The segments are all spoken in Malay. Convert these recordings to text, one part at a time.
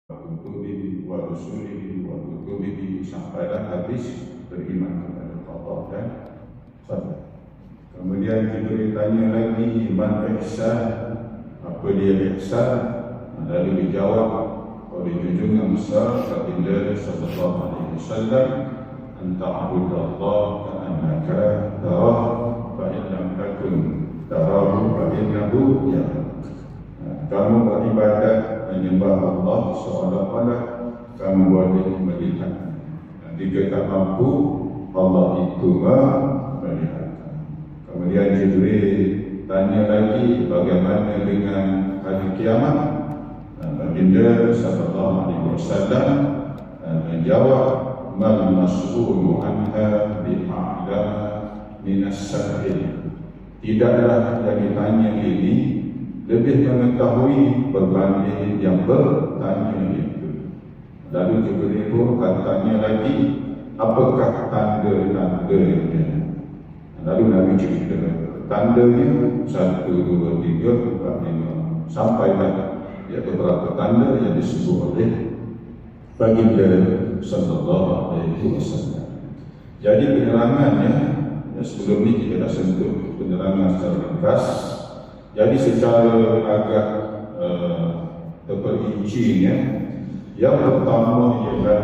kutubihi wa rusulihi wa kutubihi sampailah habis beriman kepada Allah dan qadar. Kemudian Jibril tanya lagi, man ihsan, apa dia ihsan? Lalu dijawab oleh junjungan besar baginda sallallahu alaihi wasallam, anta'budallaha ka'annaka tarahu fa in lam takun tarahu fa innahu yarak. Kamu beribadat menyembah Allah seolah-olah kamu boleh melihat. Jika tak mampu, Allah itu melihat. Kemudian Jibril tanya lagi, bagaimana dengan hari kiamat? Baginda sallallahu alaihi wasallam menjawab, mal mas'ulu anha bi'a'lama minas sa'il. Tidaklah yang ditanya ini lebih mengetahui berbanding yang bertanya itu. Lalu Jibril pun tanya lagi, apakah tanda-tandanya? Lalu Nabi cerita tandanya 1, 2, 3, 4, 5 sampailah ya beberapa tanda yang disebut oleh baginda sallallahu alaihi wasallam. Jadi penerangannya sebelum ini kita dah sentuh penerangan secara ringkas. Jadi secara agak terperinci, yang pertama ialah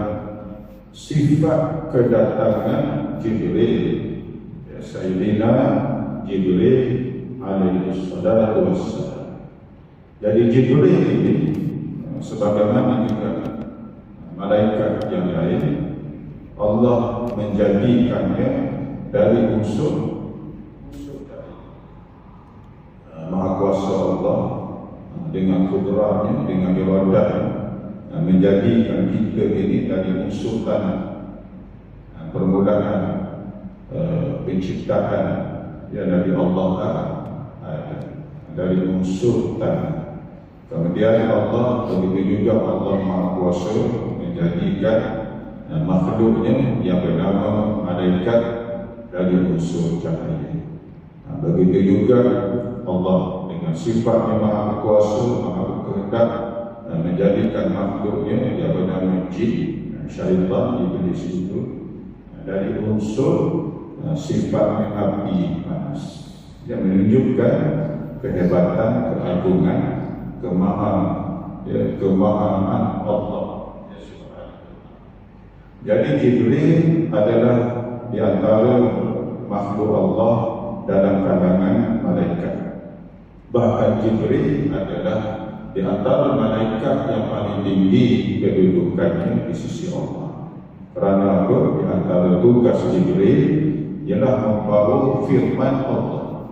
sifat kedatangan Jibril, Sayyidina Jibril alaihi salatu wassalam. Jadi Jibril ini sebagaimana juga malaikat yang lain, Allah menjadikannya dari unsur Maha Kuasa Allah dengan kudrahnya, dengan iradatnya, menjadikan kita ini dari unsur tanah. Permulaan penciptaan ya dari Allah dari unsur tanah. Kemudian Allah, begitu juga Allah Maha Kuasa menjadikan makhluknya yang bernama malaikat dari unsur cahaya. Begitu juga Allah dengan sifatnya Maha Kuasa, Maha Berkehendak menjadikan makhluknya yang bernama jin, syaitan, iblis itu dari unsur sifatnya api panas, yang menunjukkan kehebatan, keagungan, kemahaan Allah. Jadi Jibril adalah di antara makhluk Allah dalam kalangan malaikat. Bahkan Jibril adalah di antara malaikat yang paling tinggi kedudukannya di sisi Allah. Kerana apa? Di antara tugas Jibril ialah membawa firman Allah,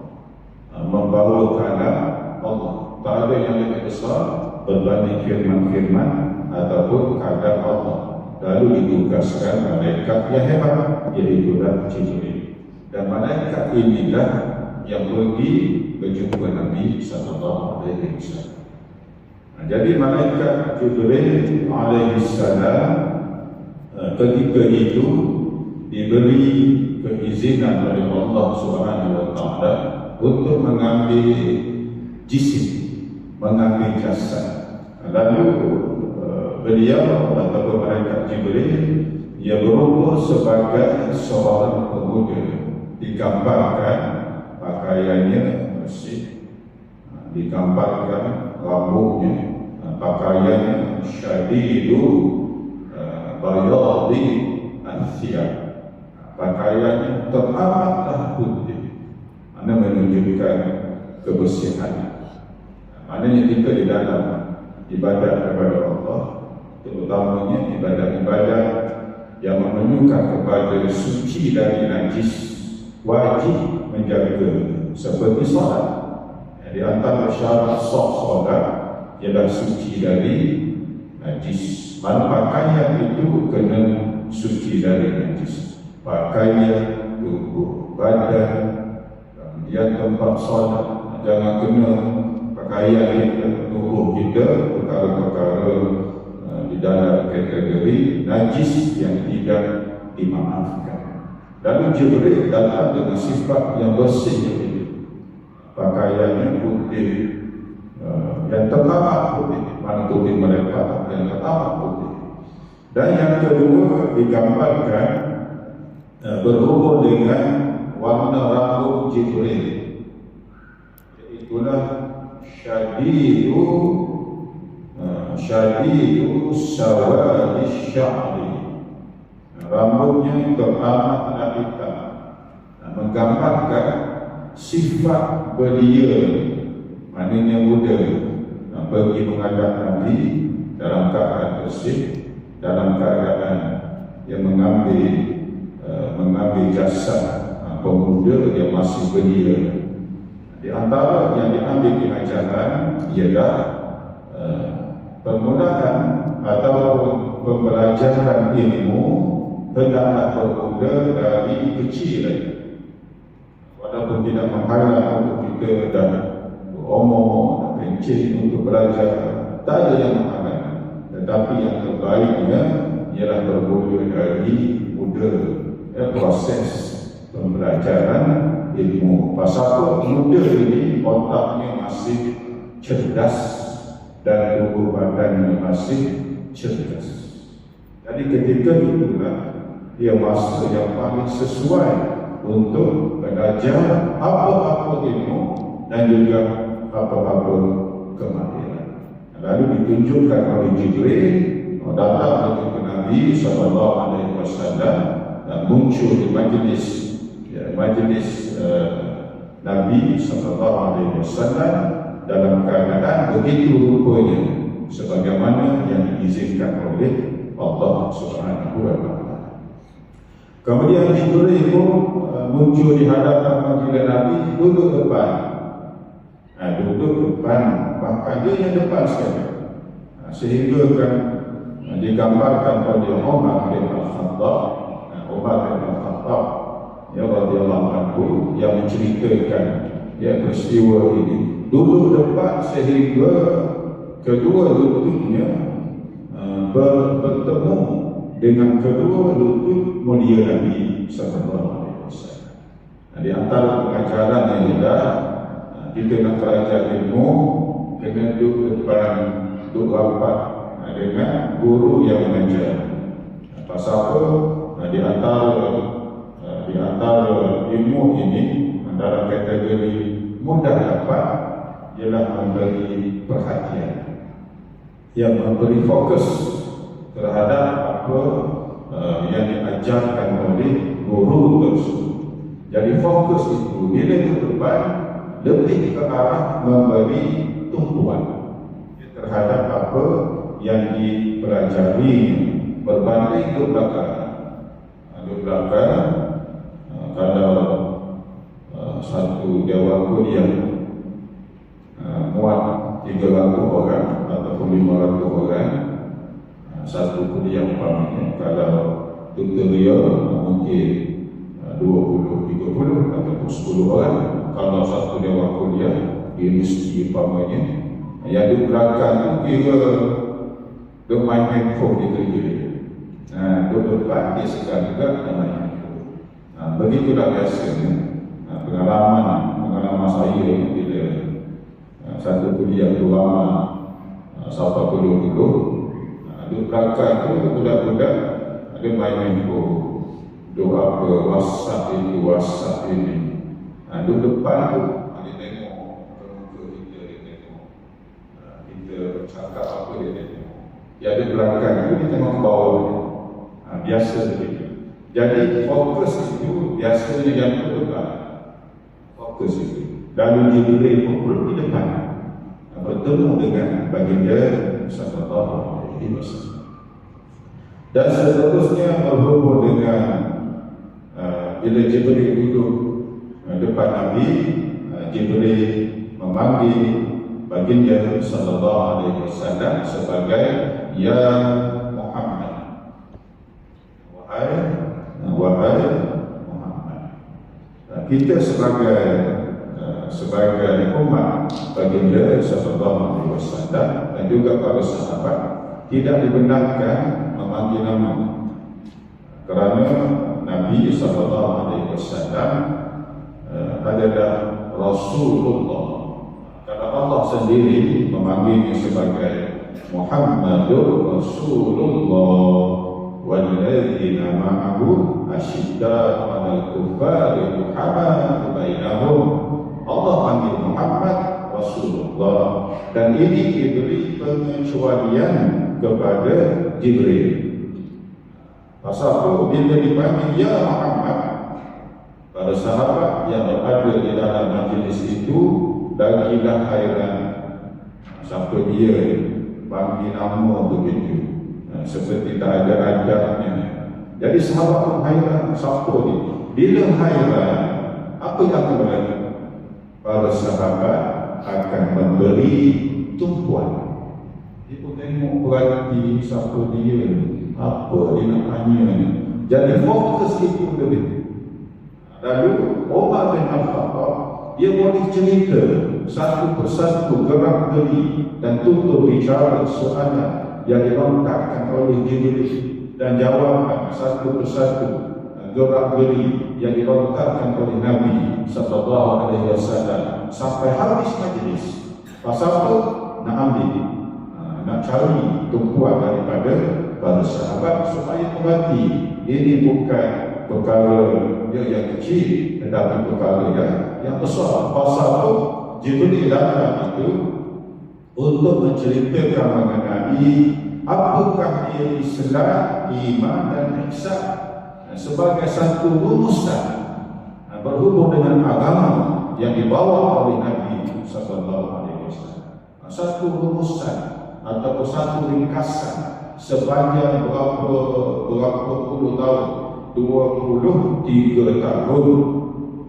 membawa kalam Allah. Tak ada yang lebih besar berbanding firman-firman ataupun kalam Allah. Lalu ditugaskan malaikat yang hebat, iaitulah Jibril. Dan malaikat inilah yang pergi berjumpa Nabi sallallahu alaihi wasallam. Jadi malaikat Jibril alaihi salam ketika itu diberi keizinan oleh Allah Subhanahu wa taala untuk mengambil jisim, mengambil jasad. Lalu beliau atau malaikat Jibril ia berupa sebagai seorang pemuda, digambarkan pakaiannya bersih, digambarkan rambutnya, pakaiannya syadidu bayadi al-thiyab, pakaiannya teramatlah putih, mana menunjukkan kebersihan. Maknanya kita di dalam ibadat kepada Allah, terutamanya ibadat-ibadat yang menunjukkan kepada suci dari najis, wajib menjaga seperti solat. Di antara syarat sah solat ialah suci dari najis. Mana pakaian itu kena suci dari najis. Pakaian, tubuh, badan, kemudian tempat solat, jangan kena pakaian kita, tubuh kita, perkara-perkara di dalam kategori najis yang tidak dimaafkan. Lalu Jibril datang dengan sifat yang bersih, pakaiannya putih, yang terlalu putih, mana putih melepat, yang pertama putih. Dan yang kedua digambarkan berhubung dengan warna rambut Jibril. Itulah syadidu sawadi sya'ri. Rambutnya teramat hitam, menggambarkan sifat belia, maknanya muda, pergi menghadap Nabi dalam keadaan bersih, dalam keadaan yang mengambil jasad pemuda yang masih belia. Di antara yang diambil pengajaran ialah permulaan atau pembelajaran ilmu hendaklah bermula dari kecil lagi. Walaupun tidak menghalang untuk kita dah berumur, dah kencing untuk belajar, tak ada yang menghalang. Tetapi yang terbaiknya ialah bermula dari muda, proses pembelajaran ilmu. Pasal muda ini otaknya masih cerdas dan tubuh badannya masih cerdas. Jadi ketika itulah dia masa yang paling sesuai untuk belajar apa-apa ilmu dan juga apa-apa kemahiran. Lalu ditunjukkan oleh Jibril datang kepada Nabi SAW dan muncul di majlis Nabi SAW dalam keadaan begitu rupanya sebagaimana yang diizinkan oleh Allah Subhanahu wa Ta'ala. Kemudian Jibril pun muncul di hadapan majlis Nabi, duduk depan. Duduk depan, bahkan dia yang depan sekali. Sehingga kan digambarkan oleh Umar bin Khattab, ya radhiyallahu anhu, yang menceritakan peristiwa ini. Duduk depan sehingga kedua lututnya bertemu dengan kedua lutut mulia Nabi sallallahu alaihi wasallam. Di antara pengajaran yang kita nak belajar ilmu, kena duduk depan, duduk rapat dengan guru yang mengajar. Pasal apa? Di antara ilmu ini, antara kategori mudah dapat ialah memberi perhatian, yang memberi fokus terhadap apa yang diajarkan oleh guru tersebut. Jadi fokus itu bila ke depan lebih ke arah memberi tumpuan terhadap apa yang dipelajari berbanding ke belakang. Kalau satu dewan kuliah muat 300 orang ataupun 500 orang, satu kuliah umpamanya, kalau tutorial mungkin 20, 30 ataupun 10 orang. Kalau satu dewan kuliah di universiti umpamanya, yang di belakang itu kira dia main handphone di kerja. Duduk depan dia sekali juga main handphone. Begitulah biasanya pengalaman saya bila satu kuliah tu lama sampai puluh-puluh. Di belakang tu budak-budak ada main handphone, doa apa, WhatsApp ini. Di depan tu dia tengok muka kita, dia tengok kita cakap apa, dia tengok. Yang di belakang tu dia tengok ke bawah. Biasa begitu. Jadi fokus itu biasanya yang terdepan. Fokus itu. Lalu Jibril pun pergi di depan, bertemu dengan baginda sallallahu alaihi wasallam. Dan seterusnya berhubung dengan bila Jibril duduk depan Nabi, Jibril memanggil baginda sallallahu alaihi wasallam sebagai ya Muhammad. Wahai Muhammad. Kita sebagai umat baginda sallallahu alaihi wasallam dan juga para sahabat tidak dibenarkan memanggil nama, kerana Nabi sallallahu alaihi wasallam adalah Rasulullah. Kalau Allah sendiri memanggilnya sebagai Muhammadur Rasulullah walladzina ma'ahu asyidda'u 'alal kuffari ruhamaa'u bainahum. Allah panggil Muhammad Rasulullah, dan ini diberi pengecualian kepada Jibril. Pasal itu bila dipanggil ya Muhammad, para sahabat yang berada di dalam majlis itu lagilah hairan. Siapa dia panggil nama begitu, seperti tak ada adabnya. Jadi sahabat pun hairan, siapa dia? Bila hairan, apa yang akan berlaku? Para sahabat akan memberi tumpuan. Dia pun tengok berarti siapa dia, apa dia nak tanya. Jadi fokus itu lebih. Lalu Umar bin Khattab, dia boleh cerita satu persatu gerak geri dan tutur bicara soalan yang dilontarkan oleh Jibril, dan jawapan satu persatu gerak geri yang dilontarkan oleh Nabi sallallahu alaihi wasallam sampai habis majlis. Pasal apa? Nak ambil, nak cari tumpuan daripada para sahabat supaya mengerti ini bukan perkara yang kecil, tetapi perkara yang besar. Pasal itu Jibril datang itu untuk menceritakan mengenai apakah ia Islam, iman dan ihsan sebagai satu rumusan berhubung dengan agama yang dibawa oleh Nabi sallallahu alaihi wasallam. Satu rumusan atau satu ringkasan sepanjang berapa puluh tahun, 23 tahun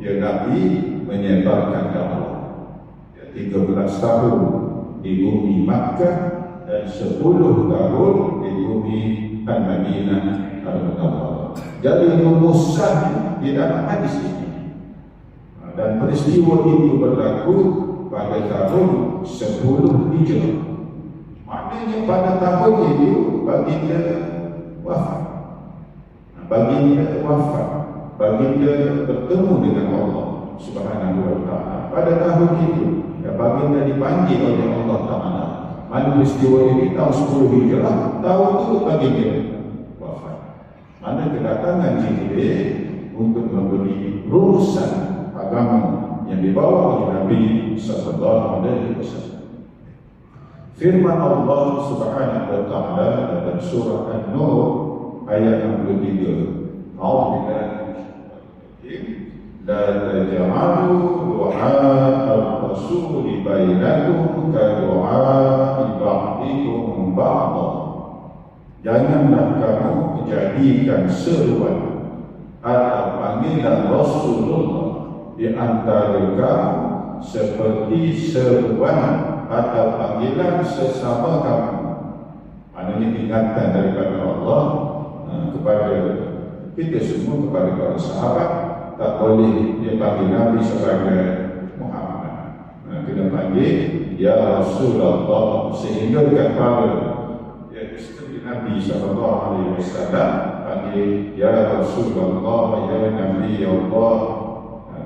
ya Nabi menyebarkan dakwah. 13 tahun di bumi Makkah dan 10 tahun di bumi Al-Madinah Al-Munawwarah. Jadi rumusan di dalam hadis ini, dan peristiwa itu berlaku pada tahun 10 Hijrah. Maknanya pada tahun itu baginda wafat. Baginda bertemu dengan Allah Subhanahu wa taala. Pada tahun itu baginda dipanggil oleh Allah Taala. Mana peristiwa ini tahun 10 Hijrah, tahun itu baginda wafat. Mana kedatangan Jibril untuk memberi rumusan agama yang dibawa oleh Nabi sallallahu alaihi wasallam. Firman Allah Subhanahu wa taala dalam surah An-Nur ayat 63. La taj'alu du'a ar-rasul bainakum ka du'a ba'dikum ba'da. Janganlah kamu menjadikan seruan atau panggilan Rasulullah di antara kamu seperti seruan atau panggilan sesama kamu. Maknanya ingatan daripada Allah kepada kita semua, kepada para sahabat. Tak boleh dia panggil Nabi sebagai Muhammad, kena panggil ya Rasulullah, sehingga kepada isteri Nabi sallallahu alaihi wasallam panggil ya Rasulullah, ya Nabi Allah.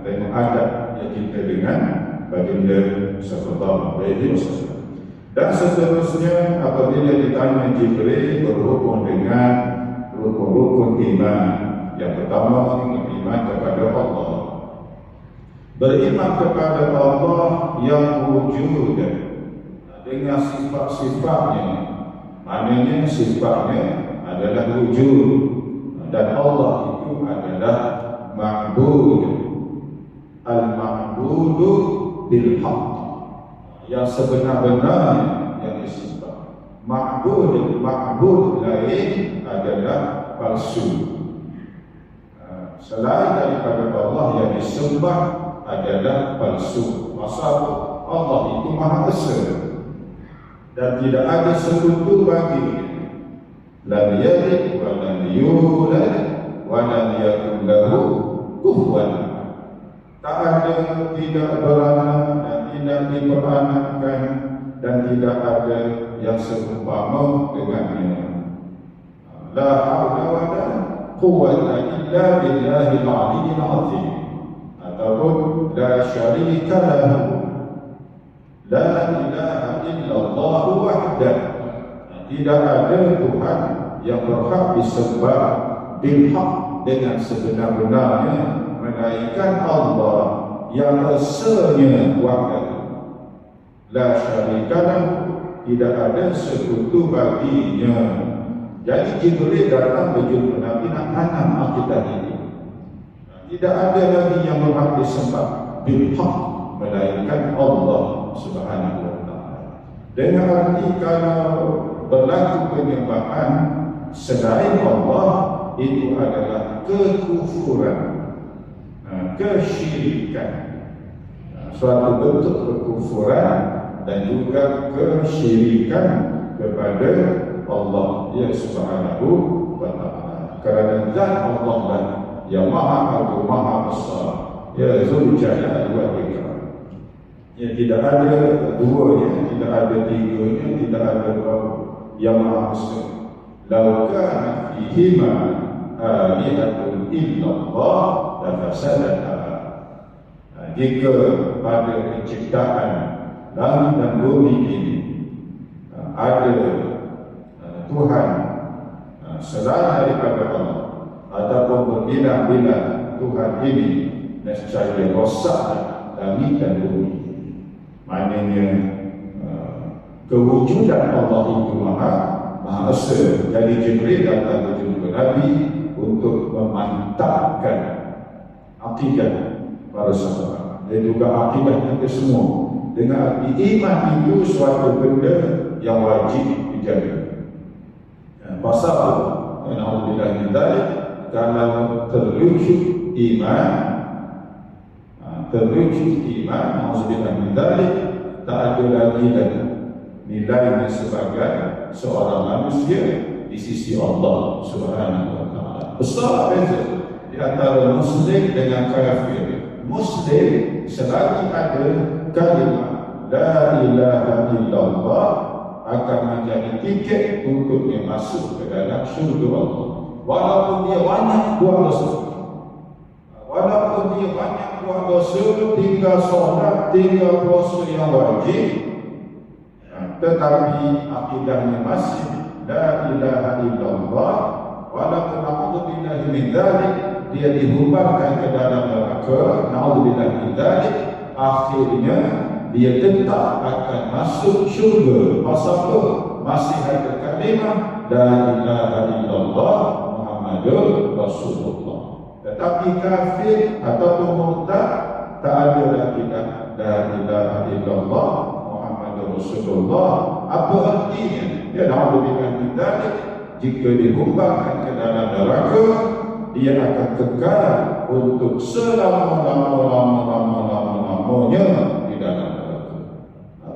Tengok adab yang kita dengan baginda sallallahu alaihi wasallam. Dan seterusnya apabila ditanya Jibril berhubung dengan rukun-rukun iman. Yang pertama, beriman kepada Allah. Beriman kepada Allah yang wujud dengan sifat-sifatnya. Maknanya sifatnya adalah wujud, dan Allah itu adalah ma'bud. Al-ma'budu bil-haq, yang sebenar-benarnya yang disembah. Ma'bud lain adalah palsu. Selain daripada Allah yang disembah adalah palsu. Pasal Allah itu Maha Esa dan tidak ada sekutu bagi. Lam yalid wa lam yulad wa lam yakul lahu kufuwan. Tak ada, tidak beranak dan tidak diperanakkan, dan tidak ada yang serumpama dengannya. La haula wa la quwwata illa billahil aliyyil azim. Ataupun la syarika lahu, la ilaha illallah wahdah tidak ada Tuhan yang berhak disembah bilhaq dengan sebenar-benarnya melainkan Allah yang esanya wahid, la syarikalah, tidak ada sekutu baginya. Jadi Jibril datang berjumpa Nabi nak tanam akidah ini. Tidak ada lagi yang berhak disembah bilhaq melainkan Allah Subhanahu wa taala. Dengan arti kalau berlaku penyembahan selain Allah, itu adalah kekufuran, kesyirikan, suatu bentuk kekufuran dan juga kesyirikan kepada Allah ya Subhanahu wa taala. Kerana zat Allah lah yang maha agung, maha besar, ya Dzul Jalali wal Ikram. Ya, tidak ada duanya, tidak ada tiganya, tidak ada dua yang maha besar. Lau kana fihima alihatun illallah la fasadata. Jika pada penciptaan langit dan bumi ini ada Tuhan selain daripada Allah ataupun berbilang-bilang Tuhan ini, nescaya rosak langit dan bumi. Maknanya kewujudan Allah itu maha esa. Jadi Jibril datang berjumpa Nabi untuk memantapkan akidah para sahabat dan juga akidah kita semua, dengan arti iman itu suatu benda yang wajib dijaga. Pasal alhamdulillah min dzalik, kalau terwujud iman, alhamdulillah min dzalik, tak ada lagi nilainya sebagai seorang manusia di sisi Allah Subhanahu wa taala. Besar beza di antara muslim dengan kafir. Muslim selagi ada kalimah la ilaha illallah akan menjadi tiket untuk dia masuk ke dalam syurga Allah. Walaupun dia banyak buat dosa, tinggal solat, tinggal puasa yang wajib, tetapi akidahnya masih la ilaha illallah, walaupun na'udzubillahi min dzalik, dia dihumbankan ke dalam neraka, na'udzubillahi min dzalik, akhirnya dia tetap akan masuk syurga. Pasal apa? Masih ada kalimah la ilaha illallah Muhammadur Rasulullah. Tetapi kafir ataupun murtad tak ada lagi la ilaha illallah Muhammadur Rasulullah. Apa artinya? Ya na'udzubillahi min dzalik, jika dihumbankan ke dalam neraka, dia akan kekal untuk selama-lamanya di dalam neraka.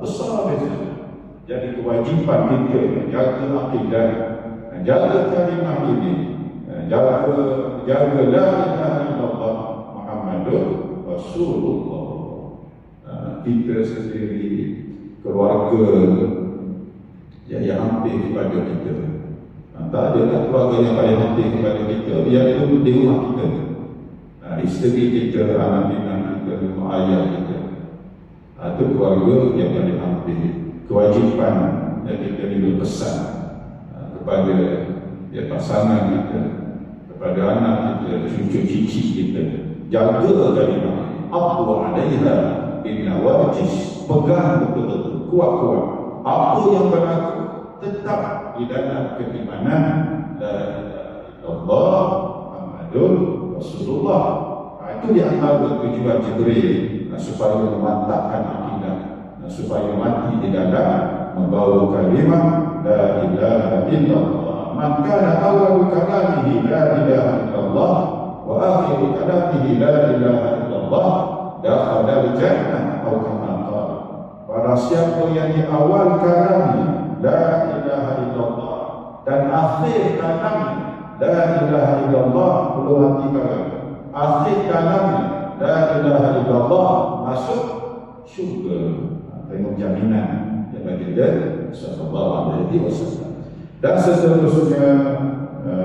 Besar beza. Jadi kewajipan kita menjaga akidah, menjaga kalimah ini, jaga la ilaha illallah Muhammadur Rasulullah. Kita sendiri, keluarga yang hampir kepada kita, tak ada keluarga yang paling hampir kepada kita, iaitu di rumah kita, isteri kita, anak bina kita, ayah kita. Itu keluarga yang paling hampir. Kewajipan yang kita berpesan kepada pasangan kita, kepada anak kita, cucu cici kita, jaga kalimah Abdu alaiha inna wajis, pegang betul-betul, kuat-kuat. Apa yang berlaku tetap di dalam keimanan la ilaha illallah Muhammadur Rasulullah. Itu di antara tujuan Jibril, supaya memantapkan akidah, supaya mati di dalam membawa kalimah la ilaha illallah. Man kana awwalu kalamihi la ilaha illallah wa akhiru kalamihi la ilaha illallah dakhala al-jannah atau kama qala. Barang siapa yang di awal kalamnya la ilaha illallah dan akhir kalamnya la ilaha illallah, perlu hati kalam, akhir kalamnya la ilaha illallah, masuk syurga. Tengok jaminan daripada dia sallallahu alaihi wasallam. Dan seterusnya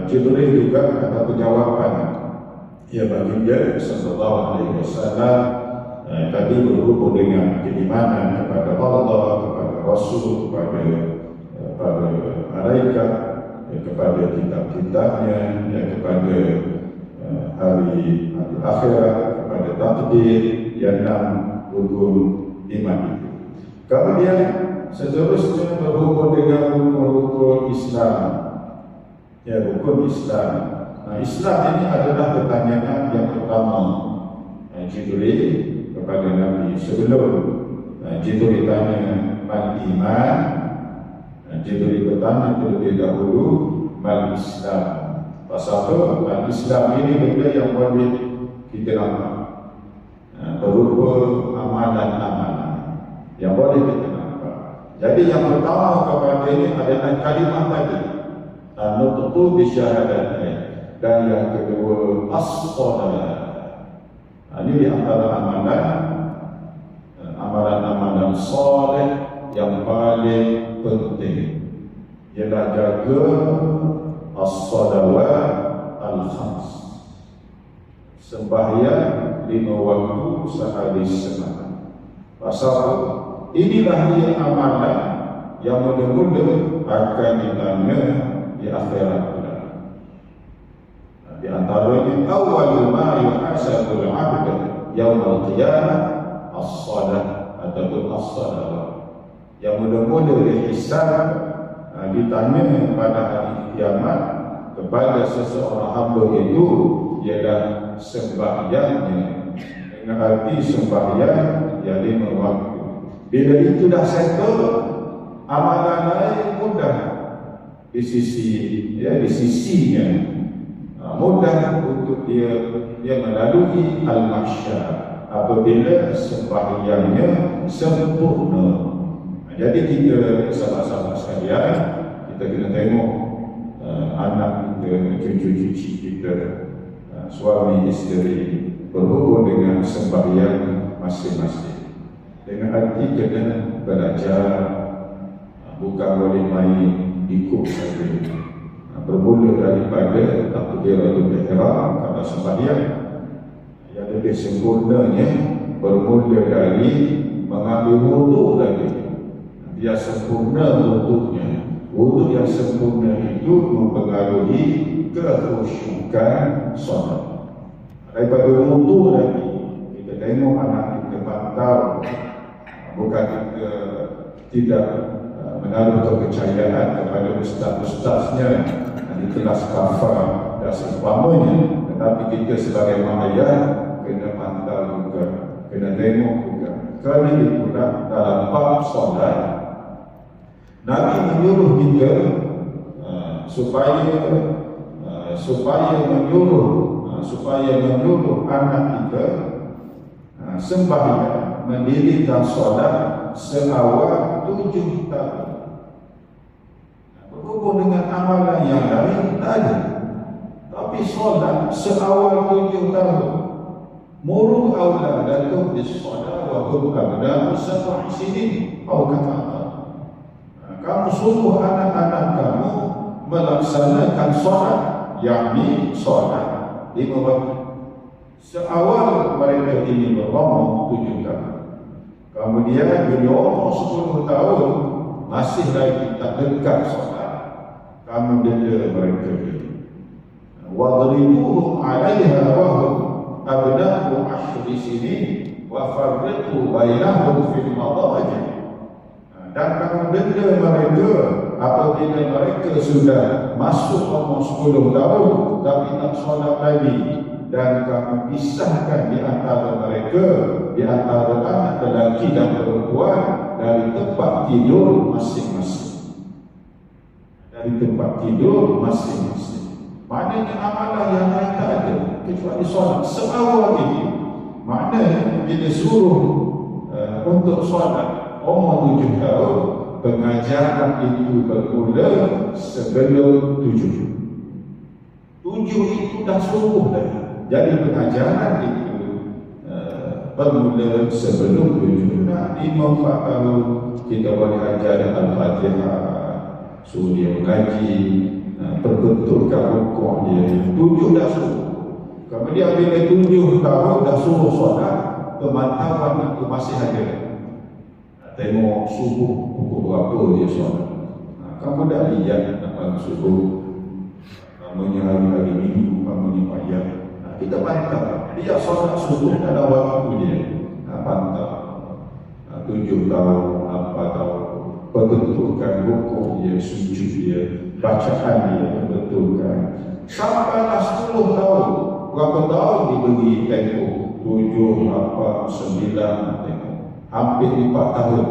Jibril juga kata jawaban bagi dia sallallahu alaihi wasallam tadi berhubung dengan keimanan kepada Allah, kepada Rasul, kepada para malaikat, kepada kitab-kitabnya, kepada hari akhirat, kepada takdir, yang 6 rukun iman itu. Kemudian seterusnya berhubung dengan rukun Islam. Rukun Islam. Islam ini adalah pertanyaan yang pertama Jibril kepada Nabi. Sebelum Jibril tanya mal iman, Jibril bertanya terlebih dahulu mal Islam. Pasal apa? Mal Islam ini benda yang boleh kita nampak, berupa amalan-amalan yang boleh kita nampak. Jadi yang pertama kepada ini adalah kalimah tadi, an-nutqu bi syahadatain, dan yang kedua as-shalah. Ini di antara amalan-amalan soleh yang paling penting, ialah jaga as-salawat al-khams, sembahyang 5 waktu sehari semalam. Pasal inilah dia amalan yang mula-mula akan ditanya di akhirat pula. Di antaranya awal ma yuhasabul 'abd yaum al-qiyamah as-salat ataupun as-salawat. Yang mula-mula dihisab, ditanya pada hari kiamat kepada seseorang hamba itu ialah sembahyangnya. Dengan arti sembahyang yang 5 waktu. Bila itu dah settle, amalan lain mudah di sisinya, mudah untuk dia melalui al-mahsyar apabila sembahyangnya sempurna. Jadi kita sahabat-sahabat sekalian, kita kena tengok anak kita, cucu-cucu kita, suami isteri berhubung dengan sembahyang masing-masing. Dengan arti kena belajar, bukan boleh main ikut saja. Bermula daripada takbiratul ihram kalau sembahyang, yang lebih sempurnanya bermula dari mengambil wuduk lagi. Dia sempurna wuduknya. Wuduk yang sempurna itu mempengaruhi kekhusyukan solat. Daripada wuduk lagi, kita tengok anak kita pantau, bukan kita tidak menaruh kepercayaan kepada ustaz-ustaznya di kelas kafar dan seumpamanya, tetapi kita sebagai mak ayah kena pantau juga, kena tengok juga. Kerana itulah dalam bab solat Nabi menyuruh kita supaya menyuruh anak kita sembahyang, mendirikan solat seawal 7 tahun. Berhubung dengan amalan yang lain tak ada, tapi solat seawal 7 tahun. Muru auladakum bis-shalah wa hum abna'u sab'i sinin. Kamu suruh anak-anak kamu melaksanakan solat, yakni solat 5 waktu. Seawal mereka ini berumur 7 tahun. Kemudian bila umur 10 tahun masih lagi tak dekat solat, kamu denda mereka ini. Wadribuhum 'alaiha wa hum abna'u 10 sinin wa farriqu bainahum fil madaji'. Dan kamu denda mereka apabila mereka sudah masuk umur 10 tahun tapi tak solat lagi, dan kamu pisahkan di antara mereka, di antara anak lelaki dan perempuan dari tempat tidur masing-masing. Dari tempat tidur masing-masing. Maknanya amalan yang lain tak ada kecuali solat seawal ini. Maknanya bila suruh untuk solat umur 7 tahun, pengajaran itu bermula sebelum 7. 7 itu dah suruh dah. Jadi pengajaran itu bermula sebelum 7. Nah, 5-4 tahun kita boleh ajar Al-Fatihah, suruh dia mengaji, perbetulkan rukuk dia. 7 dah suruh. Kemudian bila 7 tahun dah suruh solat, pemantauan itu masih ada. Tengok subuh pukul berapa dia solat. kamu dah lihat apa subuh, namanya hari-hari minggu, namanya payah. Kita pantau, dia solat subuh pada waktu dia. Pantau 7 tahun, 8 tahun, betulkan rukuk dia, sujud dia, bacaan dia, betulkan. Sampailah 10 tahun, berapa tahun diberi tempoh? 7, 8, 9, tengok. Hampir 4 tahun.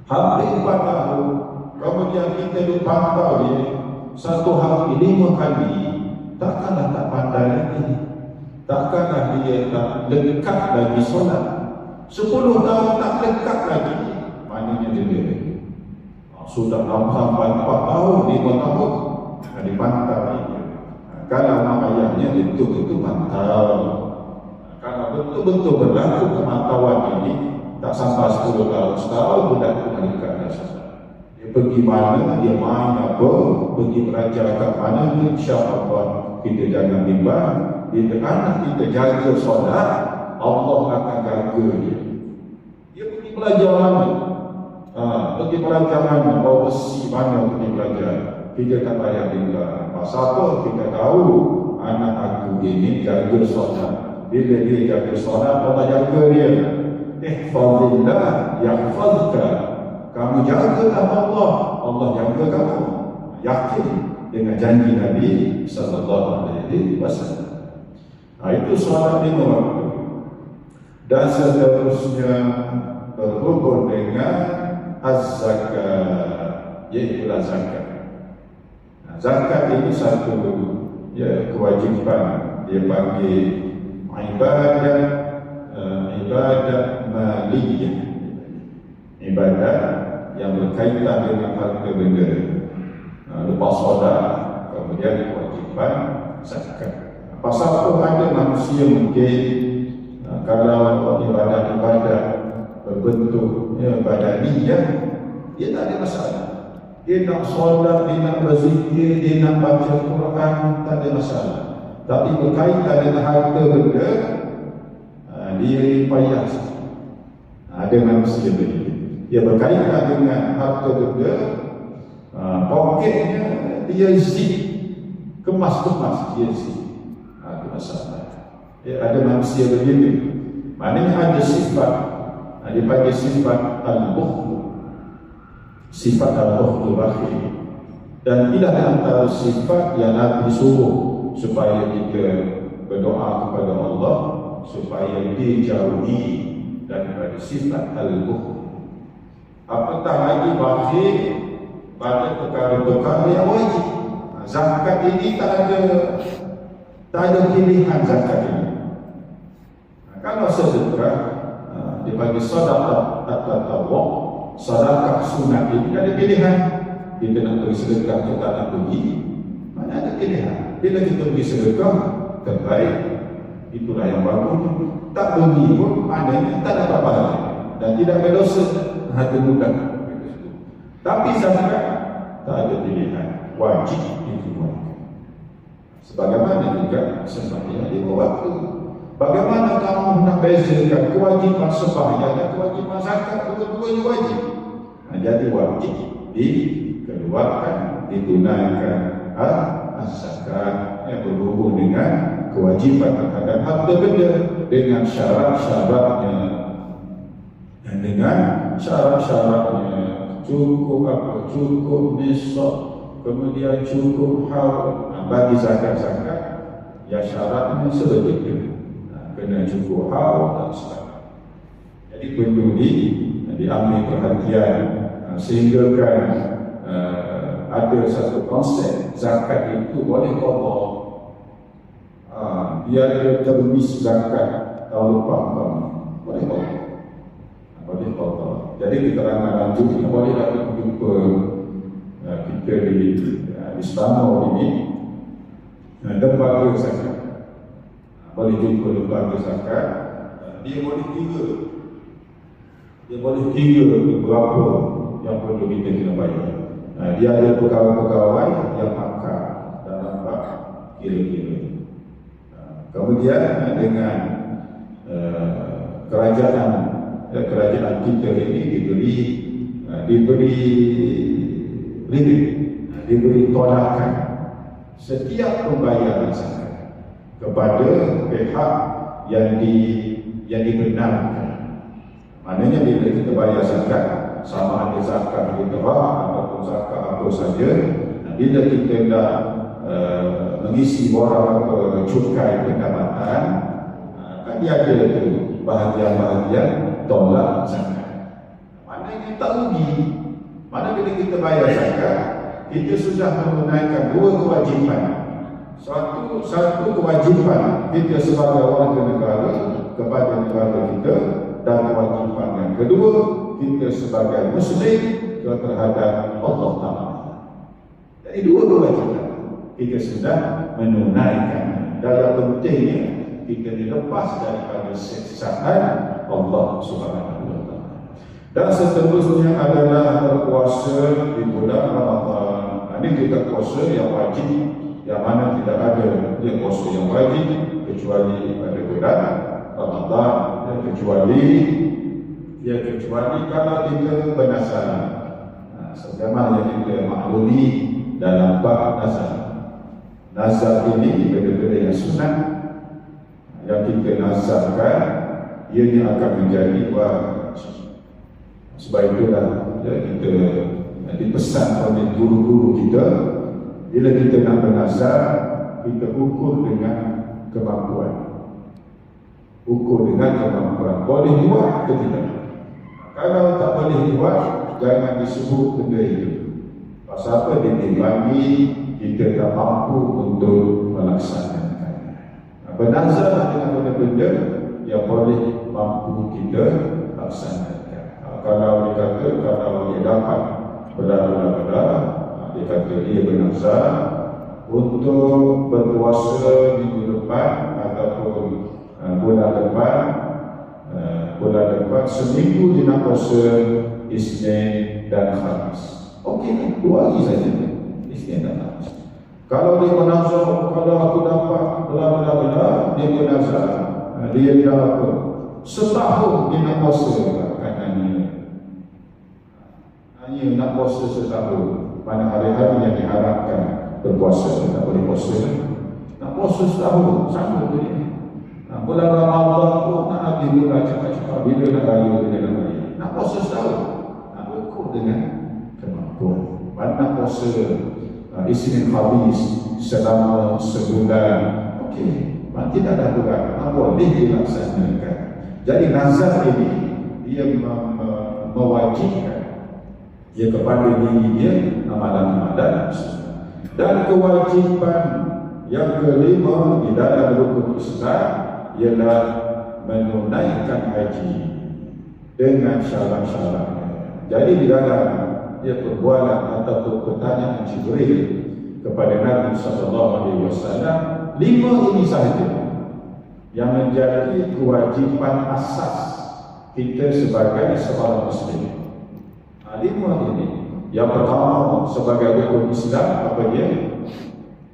Hampir 4 tahun. Kemudian kita duduk pantau dia, satu hari 5 kali. Takkanlah tak pandai lagi. Takkanlah dia tak dekat lagi solat. 10 tahun tak dekat lagi. Maknanya dia sudah sampai 4 tahun, 5 tahun dipantau dia. Kalau mak ayahnya betul-betul pantau. Kalau betul-betul berlaku pemantauan ini, tak sampai 10 tahun, setahun budak itu dekat dah solat. Dia pergi mana, dia main apa, pergi belajar kat mana, insya-Allah kita jangan bimbang. Bila anak kita jaga solat, Allah akan jaga dia. Dia pergi belajar mana? Pergi belajar mana? Bawa besi mana pergi belajar? Kita tak payah tinggal. Pasal apa? Kita tahu anak aku ini jaga solat. Bila dia jaga solat, Allah jaga dia. Ihfazillah yahfazka. Kamu jaga Allah, Allah jaga kamu. Yakin dengan janji Nabi sallallahu alaihi wasallam. Itu solat 5 waktu. Dan seterusnya berhubung dengan az-zakat, iaitu zakat. Zakat ini satu kewajiban, dia panggil ibadah, ibadah maliyah, ibadah yang berkaitan dengan harta benda. Lepas solat, kemudian kewajiban zakat. Pasal apa ada manusia mungkin kalau ibadah-ibadah berbentuk badaniyah, dia tak ada masalah. Dia nak solat, dia nak berzikir, dia nak baca Quran, tak ada masalah. Tapi berkaitan dengan harta benda, dia payah. Ada manusia begitu. Dia berkaitan dengan harta benda, poketnya dia zip, kemas-kemas dia zip. Ada masalah. Ada manusia begitu. Maknanya ada sifat, dia panggil sifat al-bukhl, sifat al-bukhl bakhil. Dan inilah antara sifat yang Nabi suruh supaya kita berdoa kepada Allah supaya dijauhi daripada sifat al-bukhl. Apatah lagi bakhil pada perkara-perkara yang wajib. Zakat ini tak ada pilihan zakat ini. Kalau sedekah, dibagi sedekah at-tatawwu', sedekah sunat ini ada pilihan. Kita nak beri sedekah, kita nak beri, mana ada pilihan. Bila kita beri sedekah, terbaik, itulah yang bagus. Tak beri pun, maknanya tak dapat pahala dan tidak berdosa, hati mudah. Tapi zakat tak ada pilihan, wajib dikeluarkan. Sebagaimana juga sembahyang 5 waktu. Bagaimana kamu nak bezakan kewajiban sembahyang dan kewajiban zakat? Dua-duanya wajib. Jadi wajib dikeluarkan, ditunaikan zakat yang berhubung dengan kewajiban terhadap harta benda dengan syarat-syaratnya. Dan dengan syarat-syaratnya cukup apa? Cukup nisab, kemudian cukup haul. Bagi zakat-zakat, ya syaratnya seperti itu. Kena cukup haul dan sebagainya. Jadi perlu diambil perhatian sehingga kan ada satu konsep zakat itu boleh qada. Dia ada termis zakat tahun lepas boleh qada. Boleh qada. Jadi keterangan lanjut ini boleh dapat jumpa kita di Selangor ini lembaga zakat. Boleh jumpa lembaga zakat. Dia boleh kira berapa yang perlu kita kena bayar. Dia ada pegawai-pegawai yang pakar dalam bab kira-kira. Kemudian dengan kerajaan kita ini diberi limit, diberi tolakan setiap pembayaran zakat kepada pihak yang dibenarkan. Maknanya bila kita bayar zakat, sama ada zakat fitrah ataupun zakat apa saja, bila kita dah mengisi borang cukai pendapatan, kan dia ada tu bahagian-bahagian tolak zakat. Maknanya tak rugi. Mana bila kita bayar zakat, kita sudah menunaikan dua kewajipan. Satu kewajipan kita sebagai warga negara kepada negara kita, dan kewajipan yang kedua kita sebagai Muslim terhadap Allah Ta'ala. Jadi dua kewajipan kita sudah menunaikan. Dan yang pentingnya kita dilepas daripada siksaan Allah Subhanahu Wa Ta'ala. Dan seterusnya adalah berpuasa di bulan Ramadan. Ini kita puasa yang wajib, yang mana tidak ada dia puasa yang wajib kecuali pada bulan Ramadan, kecuali kalau kita bernazar. Sebagaimana yang kita maklumi dalam bab nazar. Nazar ini benda-benda yang sunat yang kita nazarkan, ianya akan menjadi wajib. Sebab itulah kita dipesan oleh guru-guru kita, bila kita nak bernazar, kita ukur dengan kemampuan. Boleh buat atau tidak. Kalau tak boleh buat, jangan disebut benda itu. Pasal apa? Dia dibagi, kita tak mampu untuk melaksanakan. Bernazar dengan benda-benda yang boleh mampu kita laksanakan. Kalau dia kata, kalau dia dapat bela-bela, dia kata dia bernazar untuk berpuasa minggu depan ataupun bulan depan seminggu dia nak puasa Isnin dan Khamis. Okey, 2 hari saja Isnin dan Khamis. Kalau dia bernazar, kalau aku dapat bela-bela, dia bernazar, dia dah apa? Setahun dia nak puasa katanya. Hanya nak puasa setahun. Mana hari-hari yang diharapkan berpuasa, tak boleh puasa. Nak puasa setahun, sama dia. Bulan Ramadan pun nak habis bulan cepat-cepat, bila nak raya dia nak raya. Nak puasa setahun, nak ukur dengan kemampuan. Nak puasa Isnin Khamis selama sebulan, okey, tidak ada bulan, boleh dilaksanakan. Jadi nazar ini dia mewajibkan dia kepada diri dia amalan-amalan. Dan kewajipan yang kelima di dalam rukun Islam ialah menunaikan haji dengan syarat-syaratnya. Jadi di dalam perbualan ataupun pertanyaan Jibril kepada Nabi SAW, 5 ini sahaja yang menjadi kewajipan asas kita sebagai seorang Muslim. 5 ini. Yang pertama sebagai rukun Islam, apa dia?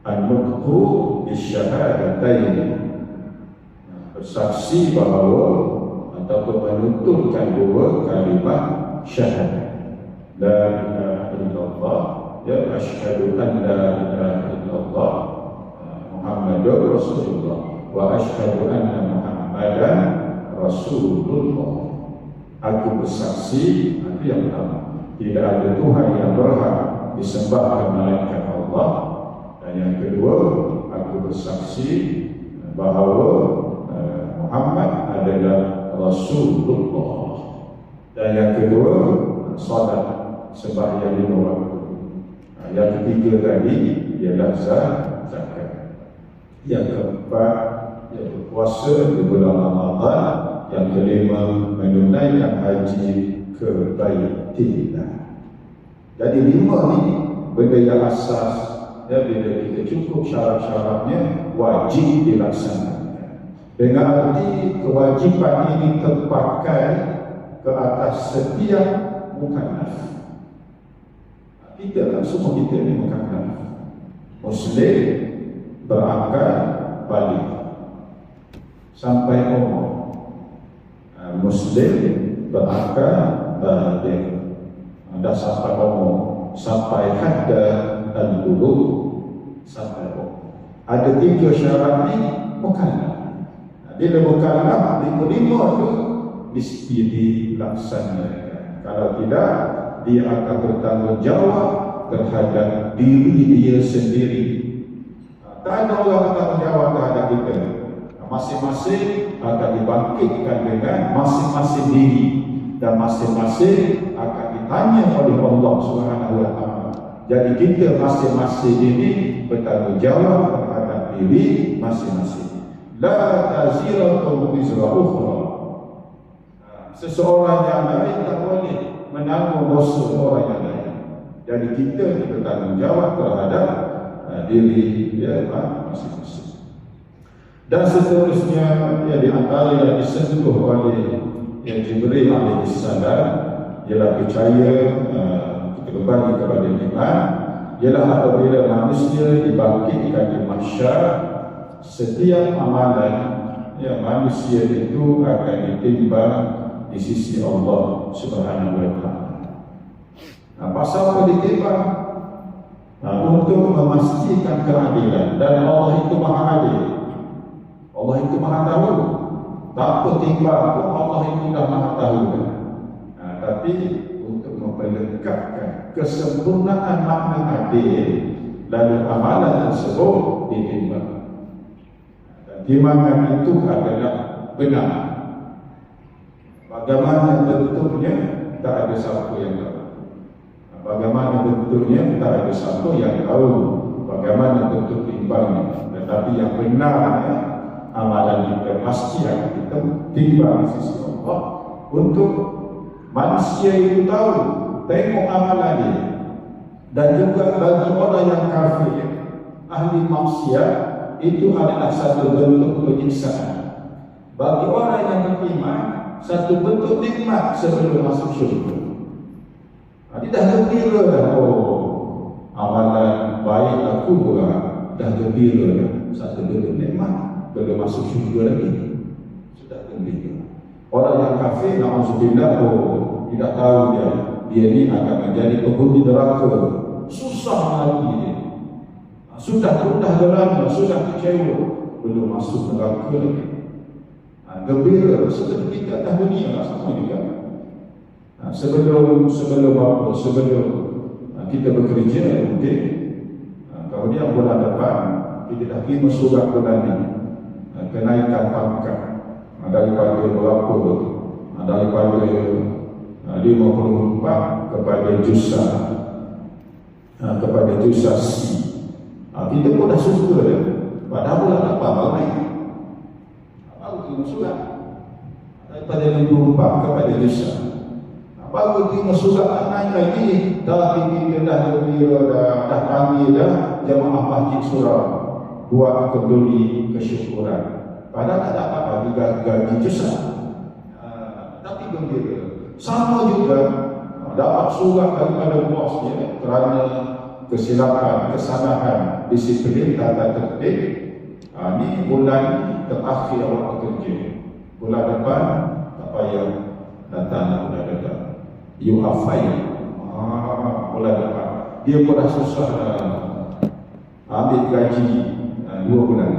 An-nutqu bisyahadatain, bersaksi bahawa ataupun menuturkan 2 kalimat syahadat. La ilaha illallah, ya asyhadu an la ilaha illallah Muhammadur Rasulullah, wa asyhadu anna Muhammadan Rasulullah. Aku bersaksi, itu yang pertama, tidak ada Tuhan yang berhak disembah melainkan Allah. Dan yang kedua, aku bersaksi bahawa Muhammad adalah Rasulullah. Dan yang kedua, salat sembahyang 5 waktu. Yang ketiga tadi ialah zakat. Yang keempat, berpuasa di bulan Ramadan. Yang kelima, menunaikan haji ke Baitillah. Jadi 5 ni benda yang asas. Bila kita cukup syarat-syaratnya, wajib dilaksanakan. Dengan arti kewajipan ini terpakai ke atas setiap mukallaf. Kita kan semua kita ni mukallaf. Muslim berakal balik sampai umur. Muslim berakal balik dah sampai umur sampai hadda al-bulugh, sampai ada 3 syarat ni mukallaf. Bila mukallaf 5 tu mesti dilaksanakan. Kalau tidak, dia akan bertanggungjawab terhadap diri dia sendiri. Tak ada orang bertanggungjawab terhadap kita. Masing-masing akan dibangkitkan dengan masing-masing diri, dan masing-masing akan ditanya oleh Allah Subhanahu wa taala. Jadi kita masing-masing ini bertanggungjawab terhadap diri masing-masing. La taziratun wizra ukhra. Seseorang yang lain tak boleh menanggung dosa orang yang lain. Jadi kita bertanggungjawab terhadap diri masing-masing. Dan seterusnya, di antara yang disentuh oleh Jibril alaihissalam ialah percaya kita berbagi kepada iman, ialah apabila manusia dibangkitkan di mahsyar, setiap amalan manusia itu akan ditimbang di sisi Allah Subhanahu wa taala. Pasal apa ditimbang? Untuk memastikan keadilan, dan Allah itu Maha Adil. Allah itu Maha Tahu. Tak apa timbang pun, Allah itu dah Maha Tahu. Tapi untuk memperlengkapkan kesempurnaan makna adil, lalu amalan tersebut ditimbang. Dan timbangan itu adalah benar. Bagaimana bentuknya, tak ada siapa yang tahu. Bagaimana bentuknya, tak ada siapa yang tahu bagaimana bentuk timbangnya. Tetapi yang benarnya, amalan kita pasti akan kita timbang di sisi Allah, untuk manusia itu tahu, tengok amalan dia. Dan juga bagi orang yang kafir, ahli maksiat, itu adalah satu bentuk penyiksaan. Bagi orang yang beriman, satu bentuk nikmat sebelum masuk syurga. Dia dah gembira dah, amalan baik aku buat, dah gembira dah, satu bentuk nikmat. Belum masuk syurga lagi, sudah gembira. Orang yang kafir, na'udzubillah, tidak tahu dia ni akan menjadi penghuni neraka, susah lagi dia. Sudah gundah gelana, sudah kecewa, belum masuk neraka lagi. Gembira seperti kita atas dunia lah, sama juga. Sebelum apa? Sebelum kita bekerja, mungkin kemudian bulan depan kita dah terima surat bulan ini, kenaikan pangkat daripada berapa, daripada 54 kepada jusa, kepada jusa C. Kita pun dah suka dah. Padahal bulan depan baru naik, baru terima surat daripada 54 kepada jusa. Baru terima surat naik lagi, tapi kita dah gembira dah panggil dah jemaah masjid surau buat kembali kesyukuran. Padahal tak dapat bagi gaji jusa, tapi gembira. Sama juga dapat surat daripada bos dia kerana kesilapan, kesalahan disiplin tata tertib. Ini bulan terakhir awak bekerja, bulan depan tak payah datang bulan depan, you are fine. Bulan depan dia pun dah susah ambil gaji 2 bulan,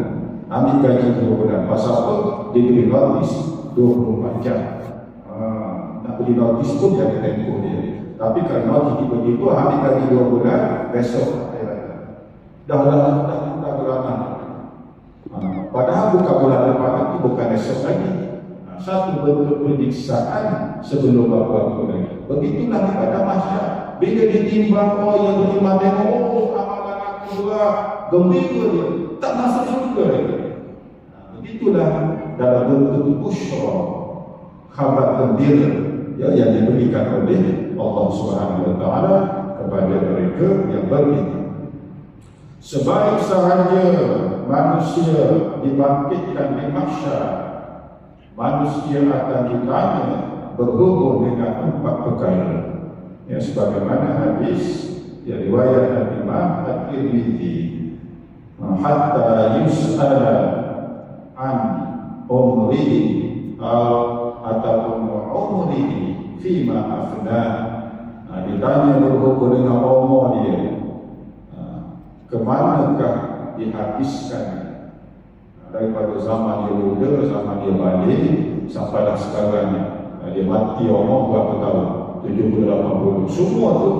ambil gaji 2 bulan. Pasal apa? Dia beri notis 24 jam. Nak beri notis pun dia ada tempoh dia. Tapi kalau notis begitu, ambil gaji 2 bulan, besok dah berlama. Padahal bukan bulan depan, itu bukan esok lagi. Satu bentuk penyiksaan sebelum waktu lagi. Begitulah pada masyarakat. Bila ditimbang, yang beriman tengok, amalan aku juga gembira dia, tak masuk syurga lagi. Begitulah dalam bentuk busyra, khabar gembira yang diberikan oleh Allah Subhanahu wa taala kepada mereka yang beriman. Sebaik sahaja manusia dibangkitkan di mahsyar, manusia akan ditanya berhubung dengan 4 perkara. Sebagaimana hadis yang riwayat Imam At-Tirmidzi, hatta yus'ala an umrihi ataupun umrihi fima afna, Ditanya berhubung dengan umur dia, kemanakah dihabiskan daripada zaman dia muda, zaman dia balik sampai dah sekarang dia mati umur berapa tahun? 70-80. Semua tu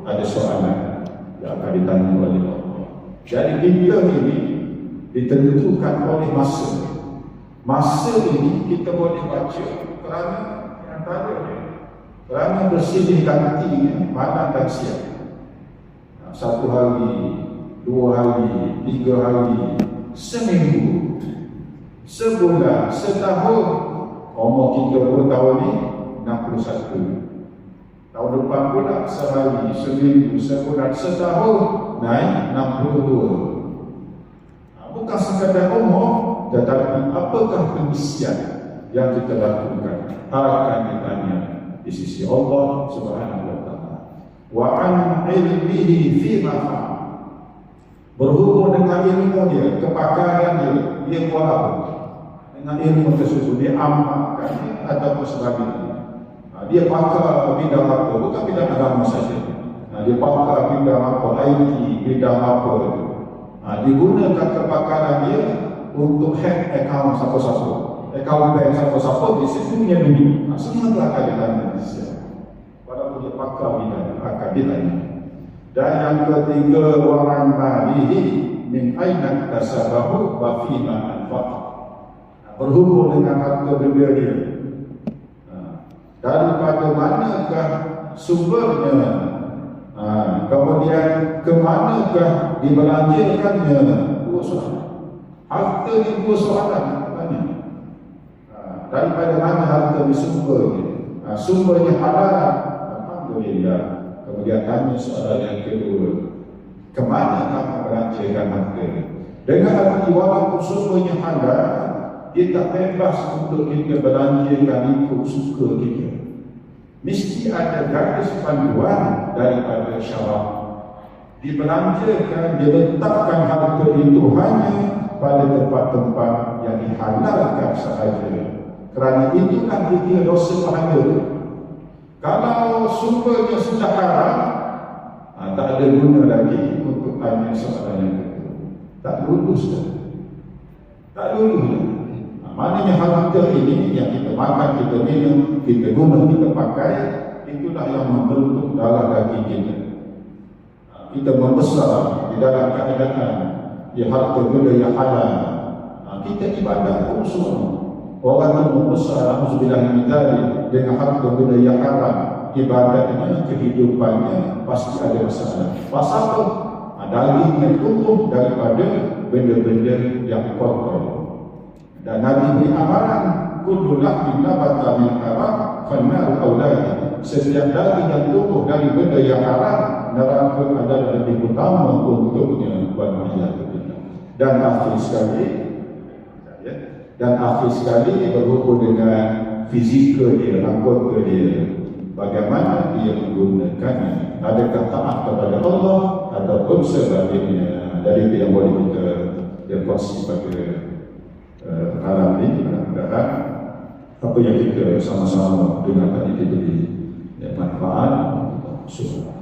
ada soalan yang akan ditanya oleh Allah. Jadi kita ini ditentukan oleh masa. Masa ini kita boleh baca kerana antaranya kerana bersilih gantinya malam dan siang. 1 hari, 2 hari, 3 hari, seminggu, sebulan, setahun. Umur kita pun tahun ni 61. Tahun depan pula sehari, seminggu, sebulan, setahun naik 62. Bukan sekadar umur, tetapi apakah pengisian yang kita lakukan akan ditanya di sisi Allah Subhanahu wa taala. Wa an ilmihi fi ma fa'al. Berhubung dengan ilmu dia, kepakaran dia buat apa? Dengan ilmu tersebut dia amalkan ataupun sebagainya. Dia pakar bidang apa? Bukan bidang agama saja. Dia pakar bidang apa? IT, bidang apa? Digunakan kepakaran dia untuk hack account siapa-siapa, account bank siapa-siapa di situ punya duit. Semua itu akan ditanya di sini. Walaupun dia pakar bidang akan ditanya. Dan yang ketiga, waran malihi min aina kasabahu wa fima anfaqa. Berhubung dengan harta benda dia, daripada manakah sumbernya, kemudian ke manakah dibelanjakannya. Dua soalan. Harta ni dua soalan tanya. Daripada mana harta ni sumbernya? Sumbernya halal, alhamdulillah. Kemudian tanya soalan yang kedua, ke mana kamu belanjakan harta? Dengan arti walaupun sumbernya halal, dia tak bebas untuk kita belanjakan ikut suka kita. Mesti ada garis panduan daripada syarak. Dibelanjakan, diletakkan harta itu hanya pada tempat-tempat yang dihalalkan sahaja. Kerana itulah dia dosa pahala. Kalau sumbernya sudah haram, tak ada guna lagi untuk tanya soalan yang kedua. Tak lulus dah. Tak lulus dah. Maknanya harta ini yang kita makan, kita minum, kita guna, kita pakai, itulah yang membentuk darah daging kita. Kita membesar di dalam keadaan ya harta benda yang halal. Kita ibadah pun semua. Orang yang membesar, alhamdulillah min dzalik, dengan harta benda yang haram, ibadahnya, kehidupannya pasti ada masalah. Pasal apa? Dagingnya tumbuh daripada benda-benda yang kotor. Dan Nabi beri amalan, kullu lahmin nabata min haram fannar auladi. Setiap daging yang tumbuh dari benda yang haram, neraka adalah lebih utama untuknya. Dan akhir sekali berhubung dengan fizikal dia, anggota dia, bagaimana dia menggunakannya, adakah taat kepada Allah ataupun sebagainya. Jadi itu yang boleh kita berkongsi pada malam ini. Mudah-mudahan apa yang kita sama-sama dengar tadi diberi manfaat. Subhanallah.